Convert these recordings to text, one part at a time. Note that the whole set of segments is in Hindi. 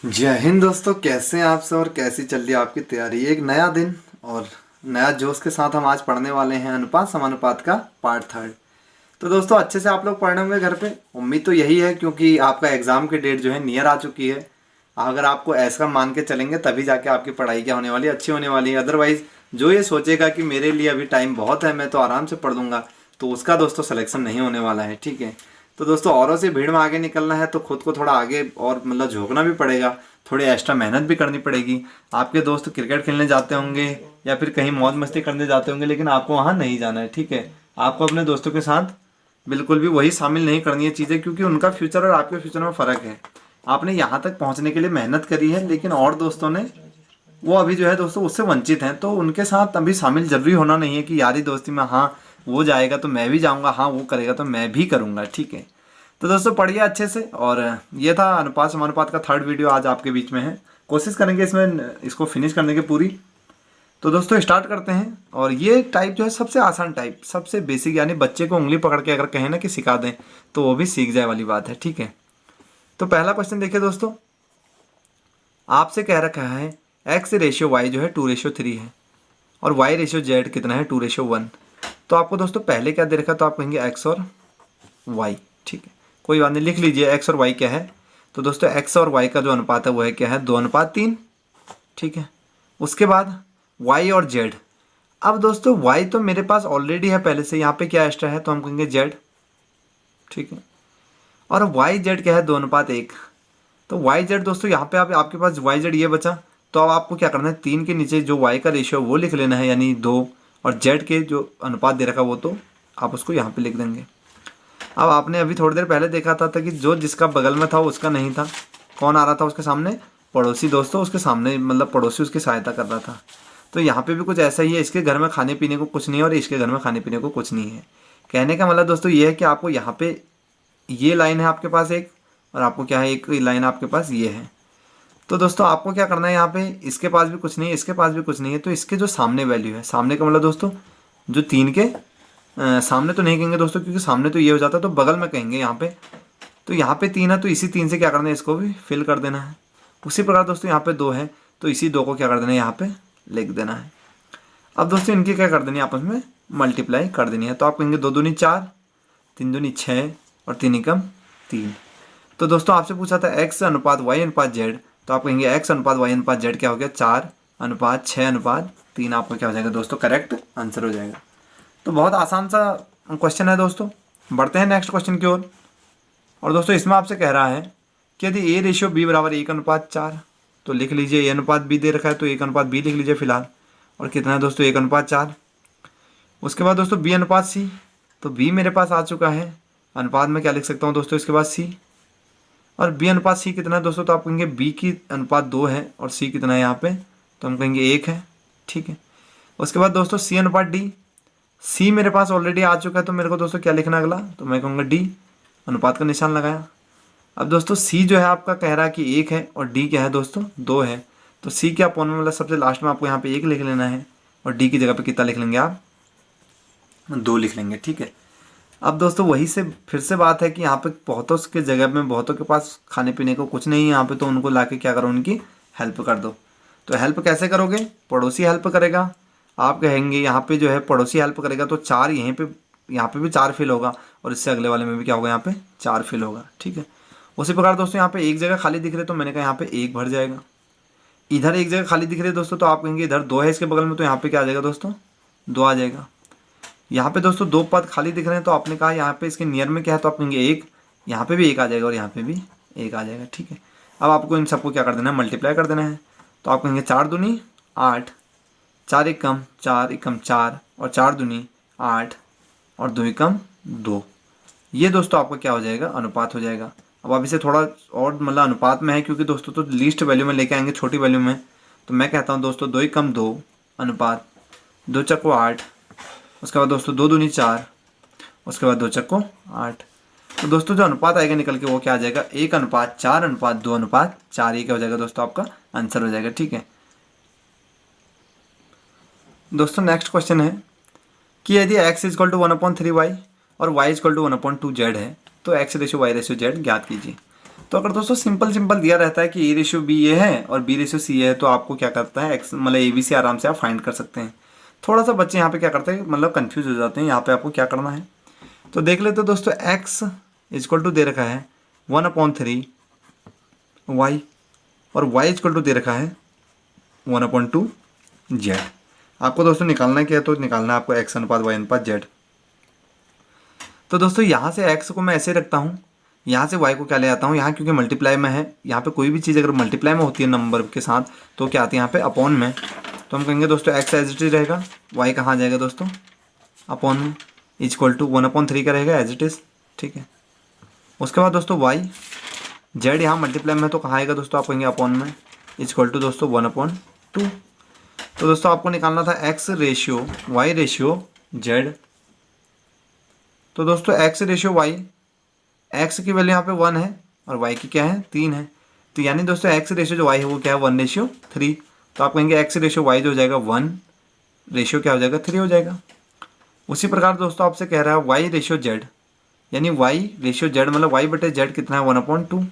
जय हिंद दोस्तों, कैसे हैं आप सब और कैसी चल रही है आपकी तैयारी। एक नया दिन और नया जोश के साथ हम आज पढ़ने वाले हैं अनुपात समानुपात का पार्ट थर्ड। तो दोस्तों अच्छे से आप लोग पढ़ रहे होंगे घर पे, उम्मीद तो यही है क्योंकि आपका एग्जाम की डेट जो है नियर आ चुकी है। अगर आपको ऐसा मान के चलेंगे तभी जाके आपकी पढ़ाई क्या होने वाली है, अच्छी होने वाली है। अदरवाइज जो ये सोचेगा कि मेरे लिए अभी टाइम बहुत है, मैं तो आराम से पढ़ लूँगा, तो उसका दोस्तों सिलेक्शन नहीं होने वाला है। ठीक है, तो दोस्तों औरों से भीड़ में आगे निकलना है तो खुद को थोड़ा आगे और मतलब झोंकना भी पड़ेगा, थोड़ी एक्स्ट्रा मेहनत भी करनी पड़ेगी। आपके दोस्त क्रिकेट खेलने जाते होंगे या फिर कहीं मौज मस्ती करने जाते होंगे, लेकिन आपको वहाँ नहीं जाना है। ठीक है, आपको अपने दोस्तों के साथ बिल्कुल भी वही शामिल नहीं करनी है चीज़ें, क्योंकि उनका फ्यूचर और आपके फ्यूचर में फ़र्क है। आपने यहाँ तक पहुँचने के लिए मेहनत करी है, लेकिन और दोस्तों ने वो अभी जो है दोस्तों उससे वंचित हैं, तो उनके साथ अभी शामिल जरूरी होना नहीं है कि यारी दोस्ती में हाँ वो जाएगा तो मैं भी जाऊँगा, हाँ वो करेगा तो मैं भी करूँगा। ठीक है, तो दोस्तों पढ़िए अच्छे से। और ये था अनुपात समानुपात का थर्ड वीडियो आज आपके बीच में है। कोशिश करेंगे इसमें इसको फिनिश करने की पूरी। तो दोस्तों स्टार्ट करते हैं। और ये टाइप जो है सबसे आसान टाइप, सबसे बेसिक, यानी बच्चे को उंगली पकड़ के अगर कहें ना कि सिखा दें तो वो भी सीख जाए वाली बात है। ठीक है, तो पहला क्वेश्चन देखिए दोस्तों, आपसे कह रखा है एक्स रेशियो वाई जो है 2:3 है और वाई रेशियो जेड कितना है 2:1। तो आपको दोस्तों पहले क्या दे रखा है, तो आप कहेंगे एक्स और वाई। ठीक है, कोई बात नहीं, लिख लीजिए एक्स और वाई क्या है। तो दोस्तों एक्स और वाई का जो अनुपात है वो है क्या है, 2:3। ठीक है, उसके बाद वाई और जेड। अब दोस्तों वाई तो मेरे पास ऑलरेडी है पहले से, यहाँ पे क्या एक्स्ट्रा है तो हम कहेंगे जेड। ठीक है, और वाई जेड क्या है 2:1। तो वाई जेड दोस्तों यहाँ पे आप आपके पास वाई जेड ये बचा, तो अब आपको क्या करना है, 3 के नीचे जो वाई का रेशियो वो लिख लेना है, यानी 2, और जेड के जो अनुपात दे रखा वो तो आप उसको यहाँ पे लिख देंगे। अब आपने अभी थोड़ी देर पहले देखा था कि जो जिसका बगल में था उसका नहीं था, कौन आ रहा था उसके सामने, पड़ोसी दोस्तों उसके सामने, मतलब पड़ोसी उसकी सहायता कर रहा था। तो यहाँ पे भी कुछ ऐसा ही है, इसके घर में खाने पीने को कुछ नहीं है और इसके घर में खाने पीने को कुछ नहीं है। कहने का मतलब दोस्तों ये है कि आपको यहाँ पे ये लाइन है आपके पास एक, और आपको क्या है, एक लाइन आपके पास ये है। तो दोस्तों आपको क्या करना है, यहाँ पे इसके पास भी कुछ नहीं है, इसके पास भी कुछ नहीं है, तो इसके जो सामने वैल्यू है, सामने का मतलब दोस्तों जो 3 के सामने तो नहीं कहेंगे दोस्तों, क्योंकि सामने तो ये हो जाता है, तो बगल में कहेंगे यहाँ पे। तो यहाँ पे 3 है तो इसी 3 से क्या करना है, इसको भी फिल कर देना है। उसी प्रकार दोस्तों यहाँ पे 2 है तो इसी 2 को क्या कर देना है, यहाँ पे लिख देना है। अब दोस्तों इनकी क्या कर देनी है, आपस में मल्टीप्लाई कर देनी है। तो आप कहेंगे 2 दूनी 4, 3 दूनी 6 और 3 एकम 3। तो दोस्तों आपसे पूछा था एक्स अनुपात वाई अनुपात जेड, तो आप कहेंगे एक्स अनुपात वाई अनुपात जेड क्या हो गया, 4:6:3। आपका क्या हो जाएगा दोस्तों, करेक्ट आंसर हो जाएगा। तो बहुत आसान सा क्वेश्चन है दोस्तों। बढ़ते हैं नेक्स्ट क्वेश्चन की ओर। और दोस्तों इसमें आपसे कह रहा है कि यदि ए रेशियो बी बराबर 1:4, तो लिख लीजिए ए अनुपात बी दे रखा है तो 1:बी लिख लीजिए फिलहाल। और कितना है दोस्तों, 1:4। उसके बाद दोस्तों बी अनुपात सी, तो बी मेरे पास आ चुका है, अनुपात में क्या लिख सकता हूँ दोस्तों इसके बाद सी। और बी अनुपात सी कितना है दोस्तों, तो आप कहेंगे बी की अनुपात 2 है और सी कितना है यहाँ पे, तो हम कहेंगे 1 है। ठीक है, उसके बाद दोस्तों सी अनुपात डी, सी मेरे पास ऑलरेडी आ चुका है तो मेरे को दोस्तों क्या लिखना अगला, तो मैं कहूँगा डी, अनुपात का निशान लगाया। अब दोस्तों सी जो है आपका कह रहा है कि 1 है और डी क्या है दोस्तों 2 है, तो सी क्या अपॉन में मतलब सबसे लास्ट में आपको यहाँ पे 1 लिख लेना है और डी की जगह पे कितना लिख लेंगे आप, 2 लिख लेंगे। ठीक है, अब दोस्तों वही से फिर से बात है कि यहाँ पे बहुतों के जगह में बहुतों के पास खाने पीने को कुछ नहीं है यहाँ पे, तो उनको लाके क्या करो, उनकी हेल्प कर दो। तो हेल्प कैसे करोगे, पड़ोसी हेल्प करेगा, आप कहेंगे यहाँ पे जो है पड़ोसी हेल्प करेगा तो 4 यहीं पे, यहाँ पे भी 4 फिल होगा और इससे अगले वाले में भी क्या होगा, यहाँ पे 4 फिल होगा। ठीक है, उसी प्रकार दोस्तों यहाँ पे एक जगह खाली दिख रही है तो मैंने कहा यहाँ पे 1 भर जाएगा। इधर एक जगह खाली दिख रही है दोस्तों, तो आप कहेंगे इधर 2 है इसके बगल में, तो यहाँ पे क्या आ जाएगा दोस्तों, 2 आ जाएगा। यहाँ पे दोस्तों 2 पद खाली दिख रहे हैं तो आपने कहा यहाँ पे इसके नियर में क्या है, तो आप कहेंगे 1, यहाँ पे भी 1 आ जाएगा और यहाँ पे भी 1 आ जाएगा। ठीक है, अब आपको इन सबको क्या कर देना है, मल्टीप्लाई कर देना है। तो आप कहेंगे 4 दूनी 8, 4 एकम 4 और 4 दूनी 8 और 2 एकम 2। ये दोस्तों आपका क्या हो जाएगा, अनुपात हो जाएगा। अब आप इसे थोड़ा और मतलब अनुपात में है क्योंकि दोस्तों तो लीस्ट वैल्यू में लेके आएंगे, छोटी वैल्यू में, तो मैं कहता हूँ दोस्तों 2 एकम 2 अनुपात 2 चक्को 8, उसके बाद दोस्तों 2 दूनी 4, उसके बाद 2 चक्को 8। तो दोस्तों जो अनुपात आएगा निकल के वो क्या आ जाएगा, 1:4:2:4। ये क्या हो जाएगा दोस्तों, आपका आंसर हो जाएगा। ठीक है दोस्तों, नेक्स्ट क्वेश्चन है कि यदि x = 1/3y और y = 1/2z है तो x ratio y ratio z ज्ञात कीजिए। तो अगर दोस्तों सिंपल सिंपल दिया रहता है कि ए रेशियो बी ये है और बी रेशियो सी है, तो आपको क्या करता है एक्स मतलब ए बी सी आराम से आप फाइंड कर सकते हैं। थोड़ा सा बच्चे यहाँ पे क्या करते हैं मतलब कंफ्यूज हो जाते हैं, यहाँ पे आपको क्या करना है तो देख लेते हो दोस्तों। एक्स इजक्वल टू दे रखा है 1/3 वाई और वाई इजक्वल टू दे रखा है 1/2 जेड। आपको दोस्तों निकालना है क्या, तो निकालना है आपको एक्स अनुपात वाई अनुपात जेड। तो दोस्तों यहाँ से एक्स को मैं ऐसे रखता हूँ, यहाँ से वाई को क्या ले आता हूँ, यहाँ क्योंकि मल्टीप्लाई में है, यहाँ पे कोई भी चीज़ अगर मल्टीप्लाई में होती है नंबर के साथ तो क्या आती है यहाँ पे अपॉन में। तो हम कहेंगे दोस्तों एक्स एज इट इज रहेगा, वाई कहाँ आ जाएगा दोस्तों अपॉन में, इजक्वल टू 1/3 का रहेगा एज इट इज, ठीक है। उसके बाद दोस्तों वाई जेड यहाँ मल्टीप्लाई में तो कहाँ आएगा दोस्तों, आप कहेंगे अपॉन में, इजक्वल टू दोस्तों 1/2। तो दोस्तों आपको निकालना था X ratio Y ratio Z. तो दोस्तों एक्स रेशियो वाई, एक्स की वैल्यू यहाँ पे 1 है और वाई की क्या है 3 है, तो यानी दोस्तों एक्स रेशियो जो वाई है वो क्या है 1/3। तो आप कहेंगे एक्स रेशियो वाई जो हो जाएगा 1 रेशियो क्या हो जाएगा 3 हो जाएगा। उसी प्रकार दोस्तों आपसे कह रहा है वाई रेशियो जेड, यानी वाई रेशियो जेड मतलब वाई बटे जेड कितना है 1/2।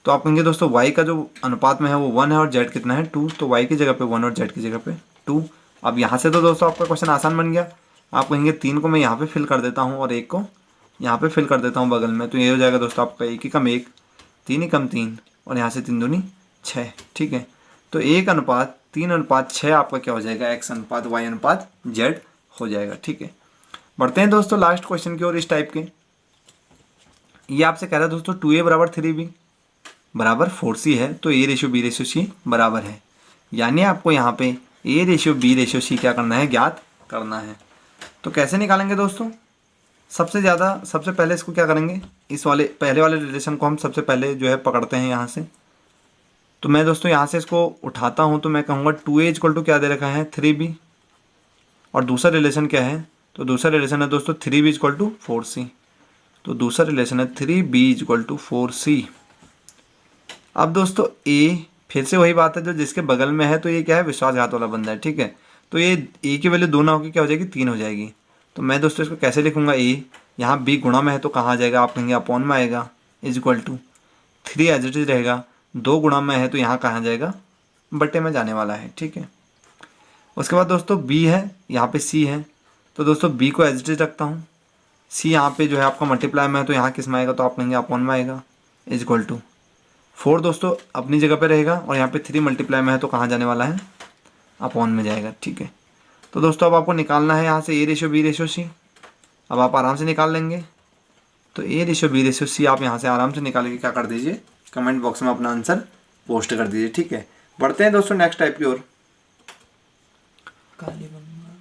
तो आप कहेंगे दोस्तों वाई का जो अनुपात में है वो 1 है और जेड कितना है 2, तो वाई की जगह पे 1 और जेड की जगह पे 2। अब यहाँ से तो दोस्तों आपका क्वेश्चन आसान बन गया। आप कहेंगे 3 को मैं यहाँ पे फिल कर देता हूँ और 1 को यहाँ पे फिल कर देता हूँ बगल में, तो ये हो जाएगा दोस्तों आपका 1 ही कम 1 3 ही कम 3 और यहाँ से 3 दूनी 6, ठीक है। तो 1/3/6 आपका क्या हो जाएगा एक्स अनुपात वाई अनुपात जेड हो जाएगा, ठीक है। बढ़ते हैं दोस्तों लास्ट क्वेश्चन की ओर इस टाइप के। ये आपसे कह रहा है दोस्तों 2a = 3b = 4c है, तो a ratio b ratio c बराबर है, यानी आपको यहाँ पे a ratio b ratio c क्या करना है ज्ञात करना है। तो कैसे निकालेंगे दोस्तों, सबसे पहले इसको क्या करेंगे, इस वाले पहले वाले रिलेशन को हम सबसे पहले जो है पकड़ते हैं यहाँ से। तो मैं दोस्तों यहाँ से इसको उठाता हूँ, तो मैं कहूँगा 2a = क्या दे रखा है 3b, और दूसरा रिलेशन क्या है, तो दूसरा रिलेशन है दोस्तों 3b = 4c। तो दूसरा रिलेशन है 3b = 4c। अब दोस्तों a फिर से वही बात है जो जिसके बगल में है, तो ये क्या है विश्वासघात वाला बंदा है, ठीक है। तो ये a की वैल्यू 2 ना होगी क्या हो जाएगी 3 हो जाएगी। तो मैं दोस्तों इसको कैसे लिखूंगा, a यहाँ b गुणा में है तो कहाँ आ जाएगा, आप कहेंगे अपॉन में आएगा, is equal to 3 as it is रहेगा, 2 गुणा में है तो यहाँ कहाँ जाएगा बट्टे में जाने वाला है, ठीक है। उसके बाद दोस्तों b है, यहाँ पे c है, तो दोस्तों b को एज इट इज रखता हूँ, c यहाँ पे जो है आपका मल्टीप्लाई में है तो यहाँ किस में आएगा, तो आप कहेंगे अपॉन में आएगा, इजक्वल टू 4 दोस्तों अपनी जगह पे रहेगा और यहाँ पे 3 मल्टीप्लाई में है तो कहाँ जाने वाला है अपॉन में जाएगा, ठीक है। तो दोस्तों अब आपको निकालना है यहाँ से a ratio b ratio c। अब आप आराम से निकाल लेंगे, तो a ratio b ratio c आप यहाँ से आराम से निकाल के क्या कर दीजिए कमेंट बॉक्स में अपना आंसर पोस्ट कर दीजिए, ठीक है। बढ़ते हैं दोस्तों नेक्स्ट टाइप की ओर।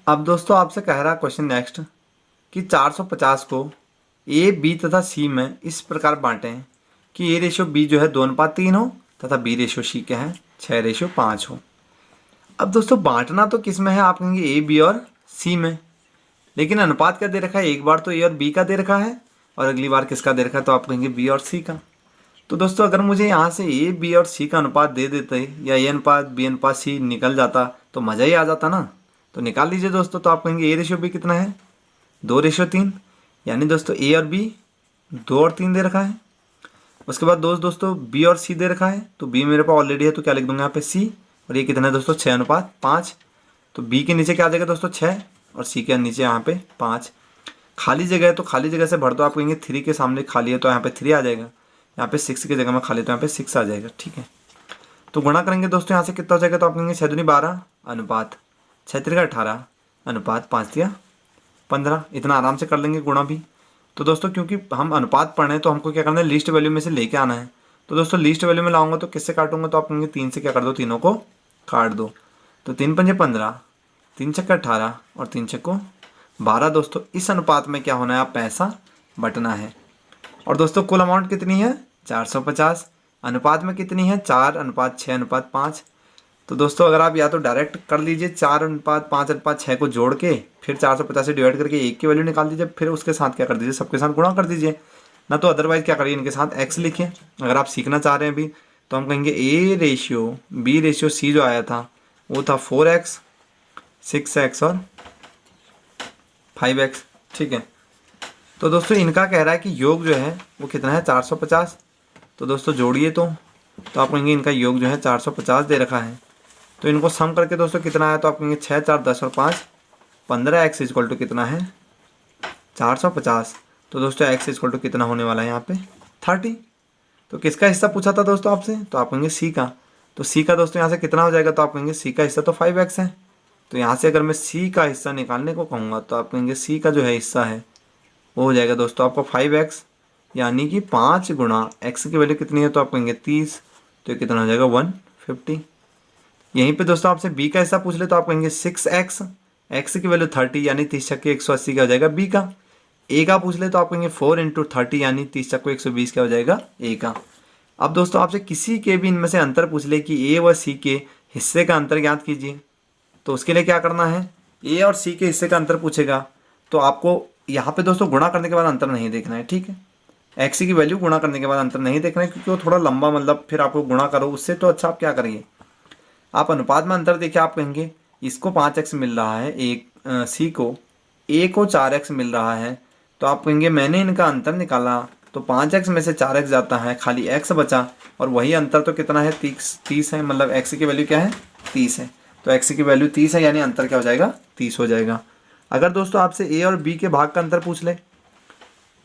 अब दोस्तों आपसे कह रहा है क्वेश्चन नेक्स्ट कि 450 को a b तथा c में इस प्रकार बांटें कि a रेशियो b जो है 2:3 हो तथा b रेशियो c क्या है 6:5 हो। अब दोस्तों बांटना तो किस में है, आप कहेंगे a b और c में, लेकिन अनुपात क्या दे रखा है, एक बार तो a और b का दे रखा है और अगली बार किसका दे रखा है, तो आप कहेंगे b और c का। तो दोस्तों अगर मुझे यहाँ से a b और c का अनुपात दे देते या a अनुपात b अनुपात c निकल जाता तो मज़ा ही आ जाता ना। तो निकाल लीजिए दोस्तों, तो आप कहेंगे a रेशियो b कितना है 2:3, यानी दोस्तों a और b 2 और 3 दे रखा है। उसके बाद दोस्तों b और c दे रखा है, तो b मेरे पास ऑलरेडी है तो क्या लिख दूंगा यहाँ पे c, और ये कितना है दोस्तों 6:5। तो b के नीचे क्या आ जाएगा दोस्तों 6 और c के नीचे यहाँ पे 5। खाली जगह है तो खाली जगह से भर दो, आप कहेंगे 3 के सामने खाली है तो यहाँ पे 3 आ जाएगा, यहाँ पे 6 की जगह में खाली तो यहाँ पे 6 आ जाएगा, ठीक है। तो गुणा करेंगे दोस्तों यहाँ से कितना हो जाएगा, तो आप कहेंगे 6 दूनी 12 अनुपात 6 त्रिका 18 अनुपात 5 दिया 15। इतना आराम से कर लेंगे गुणा भी। तो दोस्तों क्योंकि हम अनुपात पढ़ रहे हैं तो हमको क्या करना है लीस्ट वैल्यू में से लेके आना है। तो दोस्तों लीस्ट वैल्यू में लाऊंगा तो किससे काटूंगा, तो आप कहेंगे 3 से क्या कर दो, तीनों को काट दो। तो 3 पंजे 15, 3 छक्के 18 और 3 छक्कों 12। दोस्तों इस अनुपात में क्या होना है, आप पैसा बटना है। और दोस्तों कुल अमाउंट कितनी है 450, अनुपात में कितनी है 4:6:5। तो दोस्तों अगर आप या तो डायरेक्ट कर लीजिए 4:5:6 को जोड़ के फिर 450 से डिवाइड करके 1 की वैल्यू निकाल दीजिए, फिर उसके साथ क्या कर दीजिए सबके साथ गुणा कर दीजिए, ना तो अदरवाइज क्या करिए इनके साथ x लिखिए। अगर आप सीखना चाह रहे हैं अभी तो हम कहेंगे a ratio b ratio c जो आया था वो था 4x 6x और 5x, ठीक है। तो दोस्तों इनका कह रहा है कि योग जो है वो कितना है 450, तो दोस्तों जोड़िए तो आप कहेंगे इनका योग जो है 450 दे रखा है। तो इनको सम करके दोस्तों कितना है, तो आप कहेंगे 6 4 10 और 5 15 x इक्वल टू कितना है 450। तो दोस्तों x इक्वल टू कितना होने वाला है यहाँ पे 30। तो किसका हिस्सा पूछा था दोस्तों आपसे, तो आप कहेंगे c का। तो c का दोस्तों यहाँ से कितना हो जाएगा, तो आप कहेंगे c का हिस्सा तो 5x है। तो यहाँ से अगर मैं c का हिस्सा निकालने को कहूँगा तो आप कहेंगे c का जो है हिस्सा है वो हो जाएगा दोस्तों आपका 5x, यानी कि 5 गुणा x की वैल्यू कितनी है, तो आप कहेंगे 30। तो ये कितना हो जाएगा 150। यहीं पे दोस्तों आपसे b का हिस्सा पूछ ले तो आप कहेंगे 6x, x की वैल्यू 30 यानी 30 छक्के 180 क्या हो जाएगा b का। a का पूछ ले तो आप कहेंगे 4 इंटू 30 यानी 30 छक्के 120 क्या हो जाएगा a का। अब दोस्तों आपसे किसी के भी इनमें से अंतर पूछ ले कि a व c के हिस्से का अंतर ज्ञात कीजिए, तो उसके लिए क्या करना है, a और c के हिस्से का अंतर पूछेगा तो आपको यहाँ पे दोस्तों गुणा करने के बाद अंतर नहीं देखना है, ठीक है। x की वैल्यू गुणा करने के बाद अंतर नहीं देखना है क्योंकि वो थोड़ा लंबा, मतलब फिर आपको गुणा करो उससे, तो अच्छा आप क्या करिए, आप अनुपात में अंतर देखिए। आप कहेंगे इसको 5x मिल रहा है, एक c को a को 4x मिल रहा है, तो आप कहेंगे मैंने इनका अंतर निकाला तो 5x में से 4x जाता है, खाली x बचा और वही अंतर तो कितना है 30 है, मतलब x की वैल्यू क्या है 30 है। तो x की वैल्यू 30 है यानी अंतर क्या हो जाएगा 30 हो जाएगा। अगर दोस्तों आपसे a और b के भाग का अंतर पूछ ले,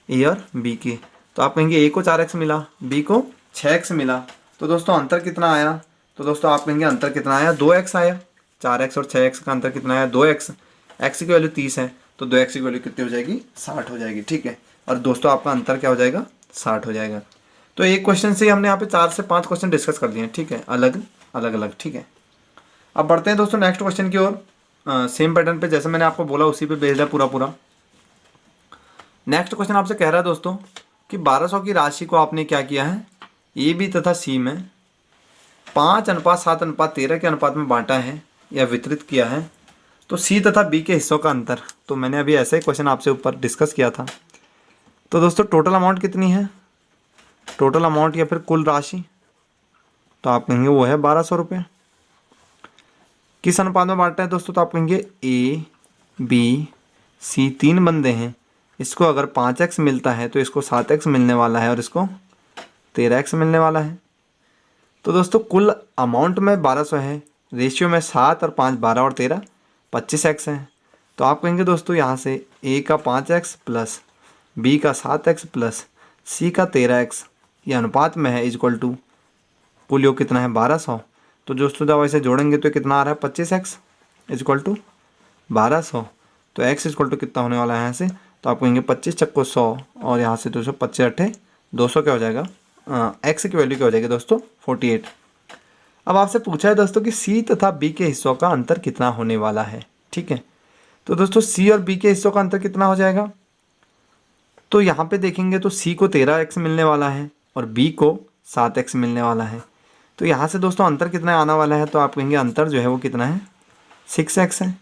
a और b के, तो आप कहेंगे a को 4x मिला b को 6x मिला, तो दोस्तों अंतर कितना आया, तो दोस्तों आप कहेंगे अंतर कितना आया 2x आया। 4x और 6x का अंतर कितना आया 2x, x की वैल्यू 30 है तो 2x की वैल्यू कितनी हो जाएगी 60 हो जाएगी, ठीक है। और दोस्तों आपका अंतर क्या हो जाएगा 60 हो जाएगा। तो एक क्वेश्चन से हमने यहाँ पे 4 से 5 क्वेश्चन डिस्कस कर दिए हैं, ठीक है, अलग अलग, ठीक है। अब बढ़ते हैं दोस्तों नेक्स्ट क्वेश्चन की ओर। सेम पैटर्न पे जैसे मैंने आपको बोला उसी पे बेस्ड है पूरा। नेक्स्ट क्वेश्चन आपसे कह रहा है दोस्तों कि 1200 की राशि को आपने क्या किया है, ए बी तथा सी में 5:7:13 के अनुपात में बांटा है या वितरित किया है, तो सी तथा बी के हिस्सों का अंतर। तो मैंने अभी ऐसा ही क्वेश्चन आपसे ऊपर डिस्कस किया था। तो दोस्तों टोटल अमाउंट कितनी है, टोटल अमाउंट या फिर कुल राशि, तो आप कहेंगे वो है 1200 रुपये। किस अनुपात में बांटा है दोस्तों, तो आप कहेंगे ए बी सी 3 बंदे हैं, इसको अगर 5x मिलता है तो इसको 7x मिलने वाला है और इसको 13x मिलने वाला है। तो दोस्तों कुल अमाउंट में 1200 है, रेशियो में 7 और 5 12 और 13 25x है। तो आप कहेंगे दोस्तों यहाँ से a का 5x प्लस b का 7x प्लस c का 13x ये अनुपात में है इक्वल टू कुल योग कितना है 1200। तो दोस्तों जब ऐसे जोड़ेंगे तो कितना आ रहा है 25x इक्वल टू 1200। तो x इक्वल टू कितना होने वाला है यहाँ से, तो आप कहेंगे 25 चक्को 100 और यहाँ से 200 25 अट्ठे 200 क्या हो जाएगा, x की वैल्यू क्या हो जाएगी दोस्तों 48। अब आपसे पूछा है दोस्तों कि c तथा b के हिस्सों का अंतर कितना होने वाला है, ठीक है। तो दोस्तों c और b के हिस्सों का अंतर कितना हो जाएगा, तो यहाँ पे देखेंगे तो c को 13x मिलने वाला है और b को 7x मिलने वाला है। तो यहाँ से दोस्तों अंतर कितना आने वाला है, तो आप कहेंगे अंतर जो है वो कितना है 6x है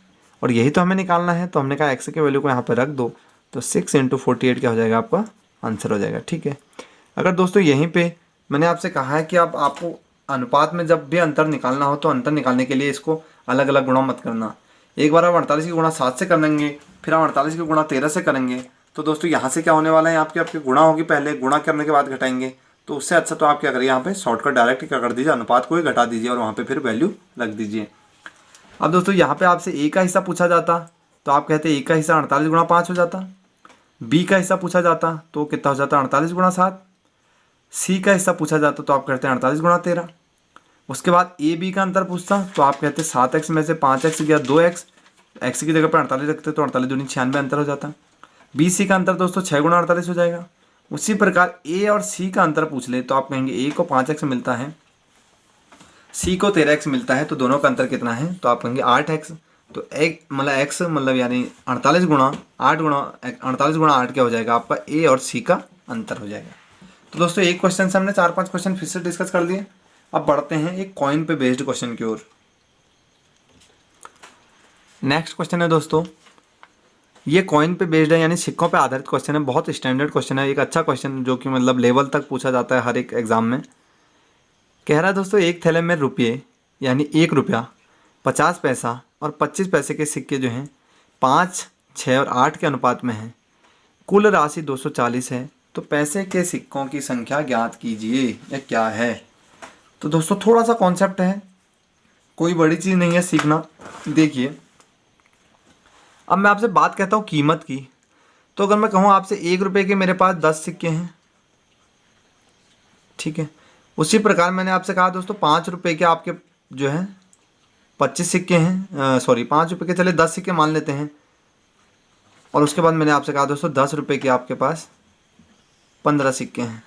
और यही तो हमें निकालना है। तो हमने कहा x के वैल्यू को यहाँ पे रख दो, तो 6 इंटू 48 क्या हो जाएगा आपका आंसर हो जाएगा, ठीक है। अगर दोस्तों यहीं पे मैंने आपसे कहा है कि आपको अनुपात में जब भी अंतर निकालना हो तो अंतर निकालने के लिए इसको अलग अलग गुणा मत करना। एक बार आप 48 की गुणा 7 से कर लेंगे, फिर आप 48 की गुणा 13 से करेंगे, तो दोस्तों यहाँ से क्या होने वाला है आपके गुणा होगी, पहले गुणा करने के बाद घटाएंगे। तो उससे अच्छा तो आप क्या करिए, यहाँ पे शॉर्टकट डायरेक्ट क्या कर दीजिए, अनुपात को ही घटा दीजिए और वहाँ पे फिर वैल्यू रख दीजिए। अब दोस्तों यहाँ पे आपसे ए का हिस्सा पूछा जाता तो आप कहते ए का हिस्सा 48 गुणा 5 हो जाता, बी का हिस्सा पूछा जाता तो कितना हो जाता 48 गुणा 7, सी का हिस्सा पूछा जाता तो आप कहते हैं 48 गुणा 13। उसके बाद ए बी का अंतर पूछता तो आप कहते 7x में से 5x गया 2x, x की जगह पर 48 रखते तो 48 दूनी 96 अंतर हो जाता। बी सी का अंतर दोस्तों 6 गुणा 48 हो जाएगा। उसी प्रकार ए और सी का अंतर पूछ ले तो आप कहेंगे ए को 5x मिलता है, सी को 13x मिलता है, तो दोनों का अंतर कितना है, तो आप कहेंगे 8x। तो एक मतलब x मतलब यानी 48 गुणा 8 क्या हो जाएगा आपका ए और सी का अंतर हो जाएगा। तो दोस्तों एक क्वेश्चन से हमने 4-5 क्वेश्चन फिर से डिस्कस कर लिए। अब बढ़ते हैं एक कॉइन पे बेस्ड क्वेश्चन की ओर। नेक्स्ट क्वेश्चन है दोस्तों, ये कॉइन पे बेस्ड है यानी सिक्कों पे आधारित क्वेश्चन है, बहुत स्टैंडर्ड क्वेश्चन है, एक अच्छा क्वेश्चन जो कि मतलब लेवल तक पूछा जाता है हर एक एग्जाम में। कह रहा है दोस्तों एक थैले में रुपये यानी 1 रुपया 50 पैसा और 25 पैसे के सिक्के जो हैं 5, 6 और 8 के अनुपात में हैं। कुल राशि 240 है तो पैसे के सिक्कों की संख्या ज्ञात कीजिए, यह क्या है। तो दोस्तों थोड़ा सा कॉन्सेप्ट है, कोई बड़ी चीज़ नहीं है सीखना। देखिए अब मैं आपसे बात कहता हूँ कीमत की, तो अगर मैं कहूँ आपसे 1 रुपये के मेरे पास 10 सिक्के हैं, ठीक है। उसी प्रकार मैंने आपसे कहा दोस्तों 5 रुपये के आपके जो है 25 सिक्के हैं, सॉरी 5 रुपये के चले 10 सिक्के मान लेते हैं। और उसके बाद मैंने आपसे कहा दोस्तों 10 रुपये के आपके पास 15 सिक्के हैं।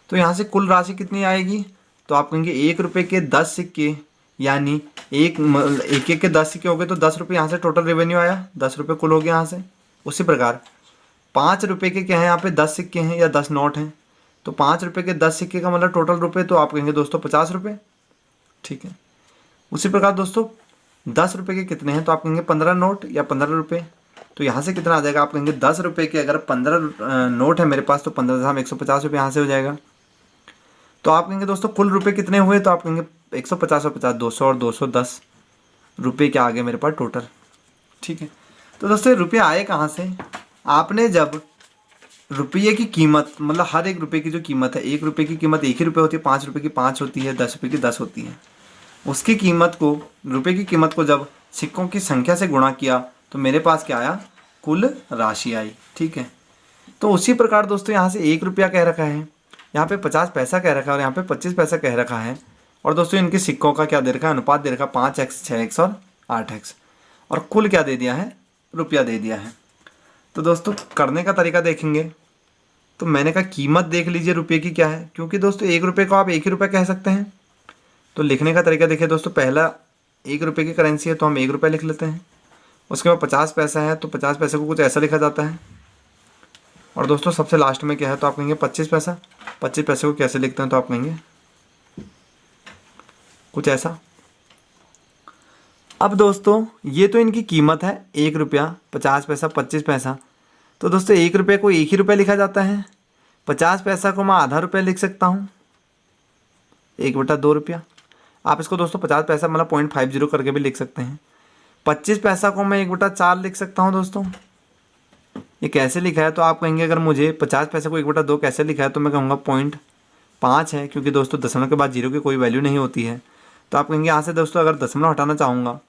तो यहाँ से कुल राशि कितनी आएगी, तो आप कहेंगे 1 रुपये के 10 सिक्के, यानी एक एक के 10 सिक्के हो गए तो 10 रुपये यहाँ से टोटल रेवेन्यू आया, 10 रुपये कुल हो गया यहाँ से। उसी प्रकार 5 रुपये के क्या है, यहाँ पे 10 सिक्के हैं या 10 नोट हैं, तो 5 रुपये के 10 सिक्के का मतलब टोटल रुपये, तो आप कहेंगे दोस्तों 50 रुपये, ठीक है। उसी प्रकार दोस्तों 10 रुपये के कितने हैं, तो आप कहेंगे 15 नोट या 15 रुपये। तो यहाँ से कितना आ जाएगा, आप कहेंगे 10 रुपये के अगर 15 नोट है मेरे पास, तो 15 150 रुपये यहाँ से हो जाएगा। तो आप कहेंगे दोस्तों कुल रुपये कितने हुए, तो आप कहेंगे 150 और 50 200 और 210 रुपये के आगे मेरे पास टोटल, ठीक है। तो दोस्तों रुपये आए कहाँ से, आपने जब रुपये की कीमत, मतलब हर एक रुपये की जो कीमत है, 1 रुपये की कीमत 1 ही रुपये होती है, 5 रुपये की 5 होती है, 10 रुपये की 10 होती है, उसकी कीमत को, रुपये की कीमत को जब सिक्कों की संख्या से गुणा किया तो मेरे पास क्या आया, कुल राशि आई, ठीक है। तो उसी प्रकार दोस्तों यहाँ से 1 रुपया कह रखा है, यहाँ पे 50 पैसा कह रखा है और यहाँ पे 25 पैसा कह रखा है। और दोस्तों इनके सिक्कों का क्या दे रखा है, अनुपात दे रखा है 5x 6x और 8x, और कुल क्या दे दिया है, रुपया दे दिया है। तो दोस्तों करने का तरीका देखेंगे, तो मैंने कहा कीमत देख लीजिए रुपये की क्या है, क्योंकि दोस्तों 1 रुपये को आप 1 ही रुपये कह सकते हैं। तो लिखने का तरीका देखिए दोस्तों, पहला 1 रुपये की करेंसी है तो हम 1 रुपये लिख लेते हैं। उसके बाद 50 पैसा है तो 50 पैसे को कुछ ऐसा लिखा जाता है। और दोस्तों सबसे लास्ट में क्या है, तो आप कहेंगे 25 पैसा। 25 पैसे को कैसे लिखते हैं, तो आप कहेंगे कुछ ऐसा। अब दोस्तों ये तो इनकी कीमत है 1 रुपया, 50 पैसा, 25 पैसा। तो दोस्तों 1 रुपये को 1 ही रुपये लिखा जाता है, 50 पैसा को मैं आधा रुपया लिख सकता हूँ, 1/2 रुपया। आप इसको दोस्तों 50 पैसा मतलब 0.50 करके भी लिख सकते हैं। 25 पैसा को मैं 1/4 लिख सकता हूँ दोस्तों। ये कैसे लिखा है, तो आप कहेंगे अगर मुझे 50 पैसे को 1/2 कैसे लिखा है, तो मैं कहूँगा 0.5 है, क्योंकि दोस्तों दशमलव के बाद जीरो की कोई वैल्यू नहीं होती है। तो आप कहेंगे यहाँ से दोस्तों अगर दशमलव हटाना चाहूँगा,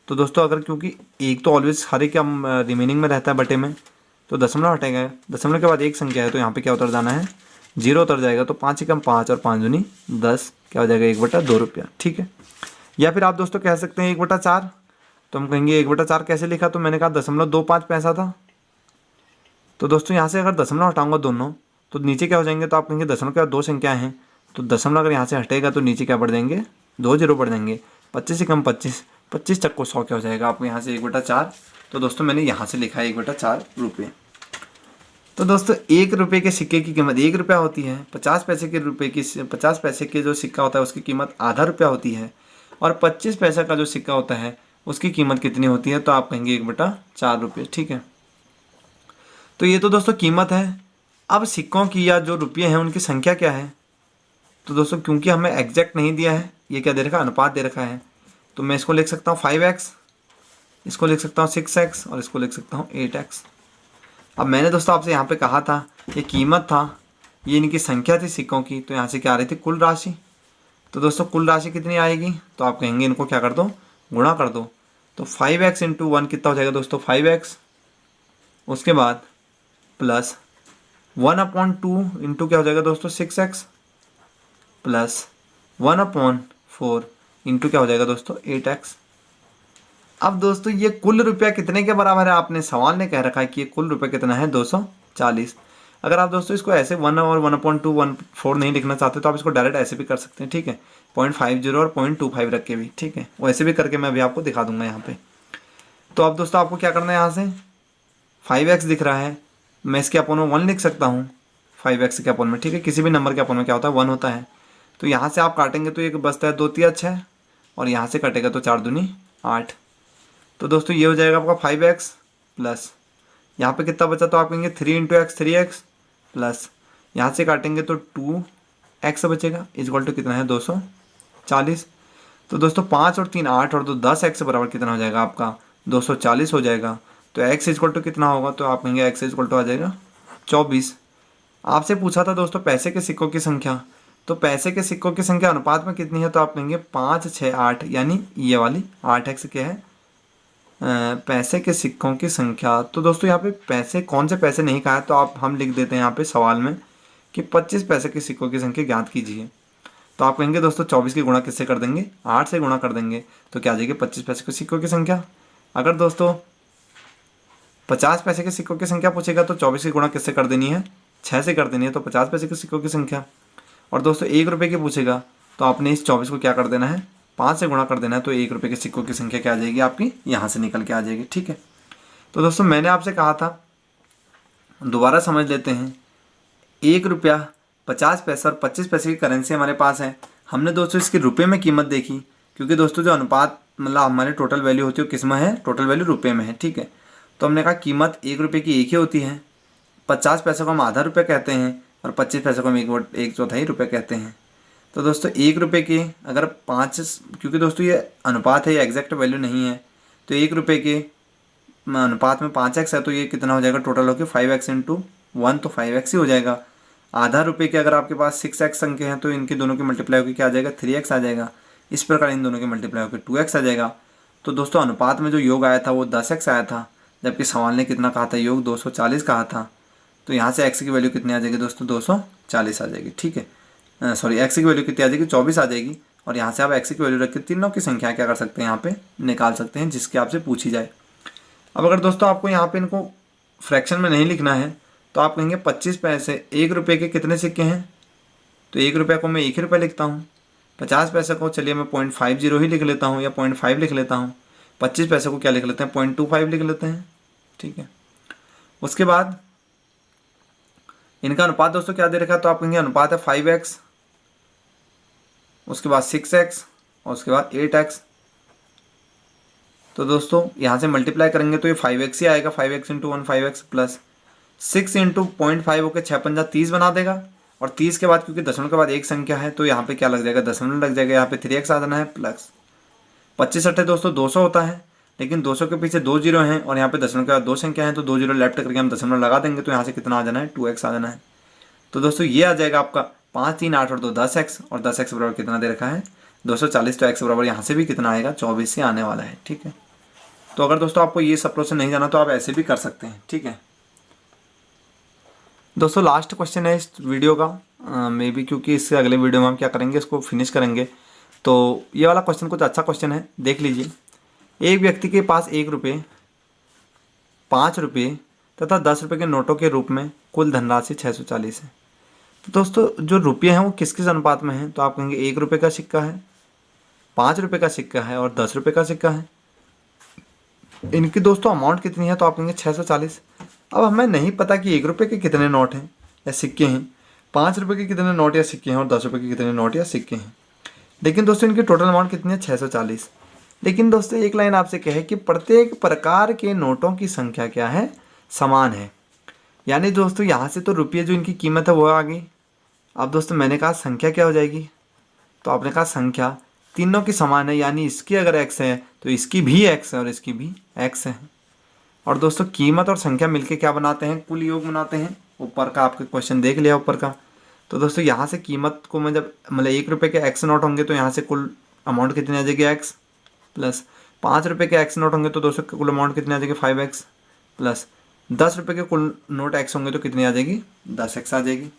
तो दोस्तों अगर, क्योंकि एक तो ऑलवेज हर एक रिमेनिंग में रहता है बटे में, तो दशमलव हटेगा, दशमलव के बाद एक संख्या है तो यहाँ पे क्या उतर जाना है, 0 उतर जाएगा। तो 5 एकम 5 और 5 दूनी 10, क्या हो जाएगा 1/2 रुपया, ठीक है। या फिर आप दोस्तों कह सकते हैं 1/4, तो हम कहेंगे 1/4 कैसे लिखा, तो मैंने कहा 0.25 पैसा था। तो दोस्तों यहाँ से अगर दशमलव हटाऊंगा दोनों, तो नीचे क्या हो जाएंगे, तो आप कहेंगे दशमलव के बाद 2 संख्याएँ हैं, तो दशमलव अगर यहाँ से हटेगा तो नीचे क्या बढ़ जाएंगे, 2 0 बढ़ जाएंगे। 25 एकम 25, 25 चक्को 100 क्या हो जाएगा आपको यहाँ से 1/4। तो दोस्तों मैंने यहाँ से लिखा है 1/4 रुपये। तो दोस्तों 1 रुपये के सिक्के की कीमत 1 रुपया होती है, 50 पैसे के रुपये की 50 पैसे के जो सिक्का होता है उसकी कीमत आधा रुपया होती है, और 25 पैसा का जो सिक्का होता है उसकी कीमत कितनी होती है, तो आप कहेंगे 1/4 रुपये, ठीक है। तो ये तो दोस्तों कीमत है। अब सिक्कों की या जो रुपये हैं उनकी संख्या क्या है, तो दोस्तों क्योंकि हमें एग्जैक्ट नहीं दिया है, ये क्या दे रखा है, अनुपात दे रखा है, तो मैं इसको लिख सकता हूँ 5x, इसको लिख सकता हूँ 6x और इसको लिख सकता हूँ 8x। अब मैंने दोस्तों आपसे यहाँ पे कहा था ये कीमत था, ये इनकी संख्या थी सिक्कों की, तो यहाँ से क्या आ रही थी, कुल राशि। तो दोस्तों कुल राशि कितनी आएगी, तो आप कहेंगे इनको क्या कर दो, गुणा कर दो। तो 5x × 1 कितना हो जाएगा दोस्तों, 5x। उसके बाद प्लस 1/2 इंटू क्या हो जाएगा दोस्तों, 6x, प्लस 1/4 इंटू क्या हो जाएगा दोस्तों, 8x। अब दोस्तों ये कुल रुपया कितने के बराबर है, आपने सवाल ने कह रखा है कि ये कुल रुपया कितना है, 240। अगर आप दोस्तों इसको ऐसे 1 और 1/2 1/4 नहीं लिखना चाहते तो आप इसको डायरेक्ट ऐसे भी कर सकते हैं, ठीक है, 0.50 और 0.25 रख के भी, ठीक है, वैसे भी करके मैं अभी आपको दिखा दूंगा यहाँ पे। तो अब दोस्तों आपको क्या करना है, यहाँ से 5x दिख रहा है, मैं इसके अपोन में 1 लिख सकता हूँ, 5x के अपोन में, ठीक है, किसी भी नंबर के अपोन में क्या होता है, 1 होता है। तो यहाँ से आप काटेंगे तो ये बचता है 2 3 6, और यहाँ से कटेगा तो 4 दूनी 8। तो दोस्तों ये हो जाएगा आपका 5x प्लस यहाँ पे कितना बचा, तो आप कहेंगे 3 × x 3x, प्लस यहाँ से काटेंगे तो 2x बचेगा, इक्वल टू कितना है 240। तो दोस्तों 5 और 3 8 और 2 10x बराबर कितना हो जाएगा आपका, 240 हो जाएगा। तो x इक्वल टू कितना होगा, तो आप कहेंगे x इक्वल टू आ जाएगा 24। आपसे पूछा था दोस्तों पैसे के सिक्कों की संख्या, तो पैसे के सिक्कों की संख्या अनुपात में कितनी है, तो आप कहेंगे 5, 6, 8, यानी ये वाली 8x क्या है, पैसे के सिक्कों की संख्या। तो दोस्तों यहाँ पे पैसे, कौन से पैसे नहीं कहा है, तो आप हम लिख देते हैं यहाँ पे सवाल में कि 25 पैसे के सिक्कों की संख्या ज्ञात कीजिए। तो आप कहेंगे दोस्तों 24 की गुणा किससे कर देंगे, 8 से गुणा कर देंगे, तो क्या आ जाएगी 25 पैसे के सिक्कों की संख्या। अगर दोस्तों 50 पैसे के सिक्कों की संख्या पूछेगा तो 24 की गुणा किससे कर देनी है, 6 से कर देनी है, तो 50 पैसे के सिक्कों की संख्या। और दोस्तों 1 रुपये की पूछेगा तो आपने इस 24 को क्या कर देना है, 5 से गुणा कर देना है, तो 1 रुपये के सिक्कों की संख्या क्या आ जाएगी आपकी, यहाँ से निकल के आ जाएगी। ठीक है, तो दोस्तों मैंने आपसे कहा था, दोबारा समझ लेते हैं। 1 रुपया, 50 पैसा और 25 पैसे की करेंसी हमारे पास है। हमने दोस्तों इसकी रुपये में कीमत देखी, क्योंकि दोस्तों जो अनुपात मतलब हमारी टोटल वैल्यू होती है वो किस में है, टोटल वैल्यू रुपये में है। ठीक है, तो हमने कहा कीमत 1 रुपये की एक ही होती है, 50 पैसे को हम आधा रुपये कहते हैं और 25 पैसे को हम 1/4 रुपये कहते हैं। तो दोस्तों 1 रुपये की अगर 5, क्योंकि दोस्तों ये अनुपात है, ये एग्जैक्ट वैल्यू नहीं है, तो 1 रुपये के अनुपात में 5x है, तो ये कितना हो जाएगा टोटल होकर 5x × 1, तो 5x ही हो जाएगा। आधा रुपये के अगर आपके पास 6x अंक हैं तो इनके दोनों की मल्टीप्लाई होकर क्या आ जाएगा, 3x आ जाएगा। इस प्रकार इन दोनों की मल्टीप्लाई होकर 2x आ जाएगा। तो दोस्तों अनुपात में जो योग आया था वो 10x आया था, जबकि सवाल ने कितना कहा था, योग 240 कहा था। तो यहाँ से x की वैल्यू कितनी आ जाएगी दोस्तों, 240 आ जाएगी। ठीक है, सॉरी x की वैल्यू कितनी आ जाएगी, 24 आ जाएगी। और यहाँ से आप x की वैल्यू रख के तीनों की संख्या क्या कर सकते हैं, यहाँ पे निकाल सकते हैं, जिसकी आपसे पूछी जाए। अब अगर दोस्तों आपको यहाँ पे इनको फ्रैक्शन में नहीं लिखना है तो आप कहेंगे 25 पैसे, 1 रुपये के कितने सिक्के हैं, तो 1 रुपये को मैं 1 ही रुपये लिखता हूँ। 50 पैसे को चलिए मैं 0.50 ही लिख लेता हूँ या 0.5 लिख लेता हूँ। 25 पैसे को क्या लिख लेते हैं, 0.25 लिख लेते हैं। ठीक है, उसके बाद इनका अनुपात दोस्तों क्या दे रखा है, तो आप कहेंगे अनुपात है 5x, उसके बाद 6x और उसके बाद 8x। तो दोस्तों यहाँ से मल्टीप्लाई करेंगे तो ये 5x ही आएगा, 5x × 1 5x प्लस 6 × 0.5 होकर 6 पंजा 30 बना देगा। और 30 के बाद क्योंकि दशमलव के बाद एक संख्या है तो यहाँ पे क्या लग जाएगा, दशमलव लग जाएगा, यहाँ पे 3x आ जाना है प्लस 25 अट्ठे दोस्तों 200 होता है, लेकिन 200 के पीछे 2 जीरो हैं और यहाँ पे दशमलव के बाद 2 संख्या हैं, तो 2 जीरो लेफ्ट करके हम दशमलव लगा देंगे, तो यहाँ से कितना आ जाना है, 2x आ जाना है। तो दोस्तों ये आ जाएगा आपका 5, 3, 8 और 2 10x, और 10x बराबर कितना दे रखा है, 240। तो x बराबर यहाँ से भी कितना आएगा, 24 से आने वाला है। ठीक है, तो अगर दोस्तों आपको ये सब प्रोसेस नहीं जाना तो आप ऐसे भी कर सकते हैं। ठीक है दोस्तों, लास्ट क्वेश्चन है इस वीडियो का, मे बी क्योंकि इससे अगले वीडियो में हम क्या करेंगे, इसको फिनिश करेंगे। तो ये वाला क्वेश्चन कुछ अच्छा क्वेश्चन है, देख लीजिए। एक व्यक्ति के पास 1 रुपये, 5 रुपये तथा 10 रुपये के नोटों के रूप में कुल धनराशि 640 है। तो दोस्तों जो रुपये हैं वो किस किस अनुपात में हैं, तो आप कहेंगे 1 रुपये का सिक्का है, 5 रुपये का सिक्का है और 10 रुपये का सिक्का है। इनकी दोस्तों अमाउंट कितनी है, तो आप कहेंगे 640। अब हमें नहीं पता कि 1 रुपये के कितने नोट हैं या सिक्के हैं, 5 रुपये के कितने नोट या सिक्के हैं और 10 रुपये के कितने नोट या सिक्के हैं, लेकिन दोस्तों इनकी टोटल अमाउंट कितनी है, 640। लेकिन दोस्तों एक लाइन आपसे कहे कि प्रत्येक प्रकार के नोटों की संख्या क्या है, समान है। यानी दोस्तों यहाँ से तो रुपये जो इनकी कीमत है वो आ गई। अब दोस्तों मैंने कहा संख्या क्या हो जाएगी, तो आपने कहा संख्या तीनों की समान है, यानी इसकी अगर x है तो इसकी भी x है और इसकी भी x है। और दोस्तों कीमत और संख्या मिलके क्या बनाते हैं, कुल योग बनाते हैं। ऊपर का आपके क्वेश्चन देख लिया ऊपर का। तो दोस्तों यहाँ से कीमत को मैं जब मतलब 1 रुपये के x नोट होंगे तो यहाँ से कुल अमाउंट कितनी आ जाएगी, x प्लस 5 रुपये के x नोट होंगे तो दोस्तों कुल अमाउंट कितनी आ जाएगी, 5x प्लस 10 रुपये के कुल नोट x होंगे तो कितनी आ जाएगी, 10x आ जाएगी।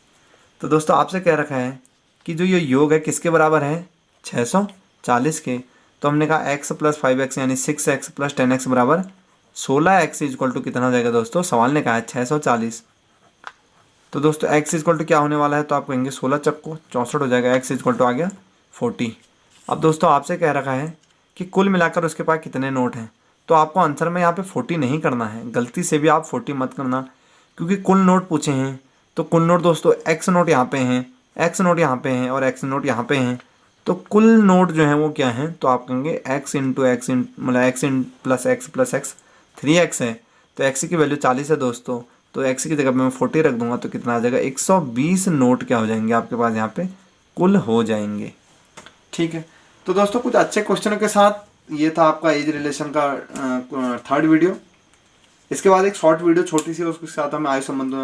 तो दोस्तों आपसे कह रखा है कि जो ये योग है किसके बराबर है, 640 के। तो हमने कहा x प्लस 5x यानी 6x प्लस 10x बराबर 16x इक्वल टू कितना हो जाएगा दोस्तों, सवाल ने कहा है 640। तो दोस्तों x इक्वल टू क्या होने वाला है, तो आप कहेंगे 16 चक्को 64 हो जाएगा, x इक्वल टू आ गया 40। अब दोस्तों आपसे कह रखा है कि कुल मिलाकर उसके पास कितने नोट हैं, तो आपको आंसर में यहाँ पे 40 नहीं करना है, गलती से भी आप 40 मत करना, क्योंकि कुल नोट पूछे हैं। तो कुल नोट दोस्तों x नोट यहाँ पे हैं, x नोट यहाँ पे हैं और x नोट यहाँ पे हैं, तो कुल नोट जो हैं वो क्या हैं, तो आप कहेंगे x इंटू एक्स मतलब x in plus x 3x है। तो x की वैल्यू 40 है दोस्तों, तो x की जगह पे मैं 40 रख दूंगा तो कितना आ जाएगा, 120 नोट क्या हो जाएंगे आपके पास यहाँ पे कुल हो जाएंगे। ठीक है, तो दोस्तों कुछ अच्छे क्वेश्चनों के साथ ये था आपका एज रिलेशन का 3rd वीडियो। इसके बाद एक शॉर्ट वीडियो छोटी सी, उसके साथ हम आयु संबंध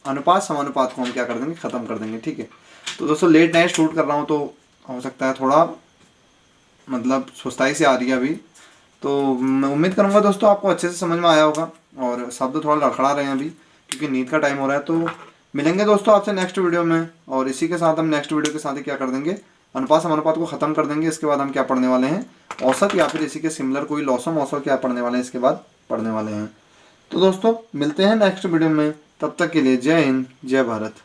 अनुपात समानुपात को हम क्या कर देंगे, ख़त्म कर देंगे। ठीक है। तो दोस्तों लेट नाइट शूट कर रहा हूँ तो हो सकता है थोड़ा मतलब सुस्ताई से आ रही है अभी। तो मैं उम्मीद करूँगा दोस्तों आपको अच्छे से समझ में आया होगा, और शब्द थोड़ा लड़खड़ा रहे हैं अभी क्योंकि नींद का टाइम हो रहा है। तो मिलेंगे दोस्तों आपसे नेक्स्ट वीडियो में, और इसी के साथ हम नेक्स्ट वीडियो के साथ ही क्या कर देंगे, अनुपात समानुपात को ख़त्म कर देंगे। इसके बाद हम क्या पढ़ने वाले हैं, औसत या फिर इसी के सिमिलर कोई लॉसम औसत क्या पढ़ने वाले हैं, इसके बाद पढ़ने वाले हैं। तो दोस्तों मिलते हैं नेक्स्ट वीडियो में, तब तक के लिए जय हिंद जय भारत।